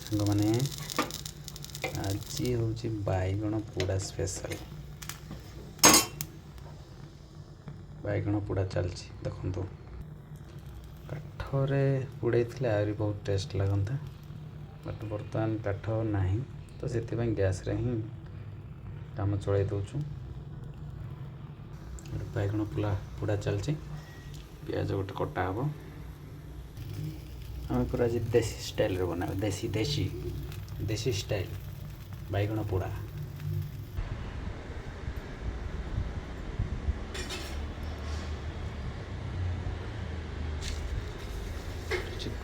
ସାଙ୍ଗମାନେ ଆଜି ହେଉଛି ବାଇଗଣ ପୋଡ଼ା ସ୍ପେଶାଲ। ବାଇଗଣ ପୋଡ଼ା ଚାଲିଛି ଦେଖନ୍ତୁ। କାଠରେ ପୋଡ଼େଇଥିଲେ ଆହୁରି ବହୁତ ଟେଷ୍ଟ ଲାଗନ୍ତା, ବଟ୍ ବର୍ତ୍ତମାନ କାଠ ନାହିଁ ତ ସେଥିପାଇଁ ଗ୍ୟାସ୍ରେ ହିଁ କାମ ଚଳାଇ ଦେଉଛୁ। ବାଇଗଣ ପୋଡ଼ା ଚାଲିଛି, ପିଆଜ ଗୋଟେ କଟା ହେବ। ଆମେ ପୁରା ଆଜି ଦେଶୀ ଷ୍ଟାଇଲ୍ରେ ବନାଇବା, ଦେଶୀ ଷ୍ଟାଇଲ୍ ବାଇଗଣ ପୋଡ଼ା।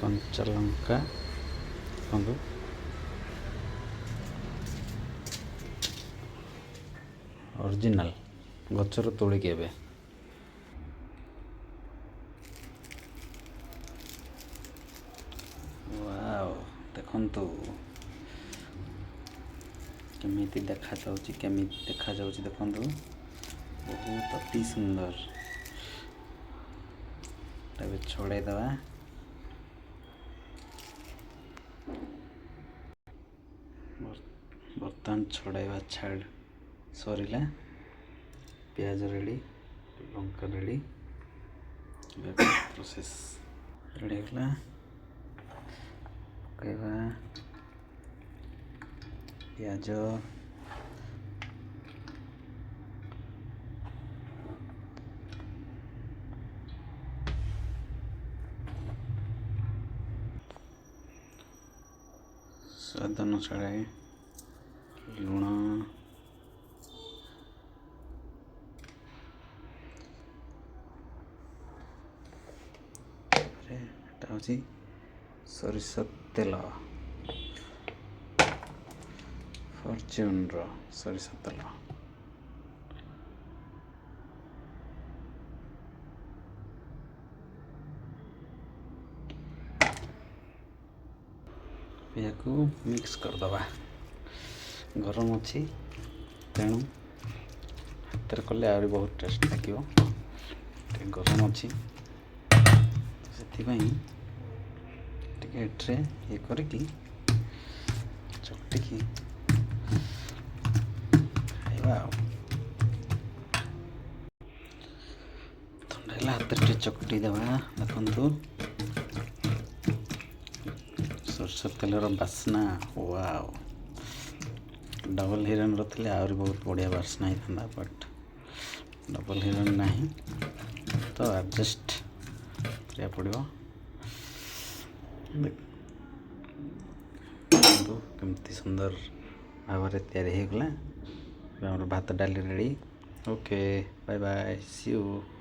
କଞ୍ଚା ଲଙ୍କା ଦେଖନ୍ତୁ, ଅରିଜିନାଲ୍ ଗଛରୁ ତୋଳିକି ଏବେ। ୱାଓ ଦେଖନ୍ତୁ କେମିତି ଦେଖାଯାଉଛି ଦେଖନ୍ତୁ, ବହୁତ ଅତି ସୁନ୍ଦର। ଏବେ ଛଡ଼େଇ ଦେବା। ବର୍ତ୍ତମାନ ଛଡ଼ାଇବା ସରିଲା। ପିଆଜ ରେଡ଼ି, ଲଙ୍କା ରେଡ଼ି, ପ୍ରୋସେସ୍ ରେଡ଼ି ହେଇଗଲା। ପକାଇବା ପିଆଜ, ସ୍ୱାଦ ଅନୁସାରେ ଲୁଣ, ଏଟା ହେଉଛି ସୋରିଷ ତେଲ, ଫର୍ଚ୍ୟୁନ୍ର ସୋରିଷ ତେଲ। ଏହାକୁ ମିକ୍ସ କରିଦେବା। ଗରମ ଅଛି ତେଣୁ ହାତରେ କଲେ ଆହୁରି ବହୁତ ଟେଷ୍ଟ ଲାଗିବ। ଟିକେ ଗରମ ଅଛି ସେଥିପାଇଁ ଟିକେ ଏଠାରେ ଇଏ କରିକି ଚକଟିକି ଖାଇବା ଆଉ। ଥଣ୍ଡା ହେଲା ହାତରେ ଟିକେ ଚକଟି ଦେବା। ଦେଖନ୍ତୁ ସୋରିଷ ତେଲର ବାସ୍ନା, ୱାଓ। ଡବଲ୍ ହିରୋଇନ୍ର ଥିଲେ ଆହୁରି ବହୁତ ବଢ଼ିଆ ବାସ୍ନା ହେଇଥାନ୍ତା, ବଟ୍ ଡବଲ୍ ହିରୋଇନ୍ ନାହିଁ ତ ଆଡ଼ଜଷ୍ଟ କରିବାକୁ ପଡ଼ିବ। ଦେଖନ୍ତୁ କେମିତି ସୁନ୍ଦର ଭାବରେ ତିଆରି ହେଇଗଲା। ଆମର ଭାତ ଡାଲି ready. Okay, bye bye, see you.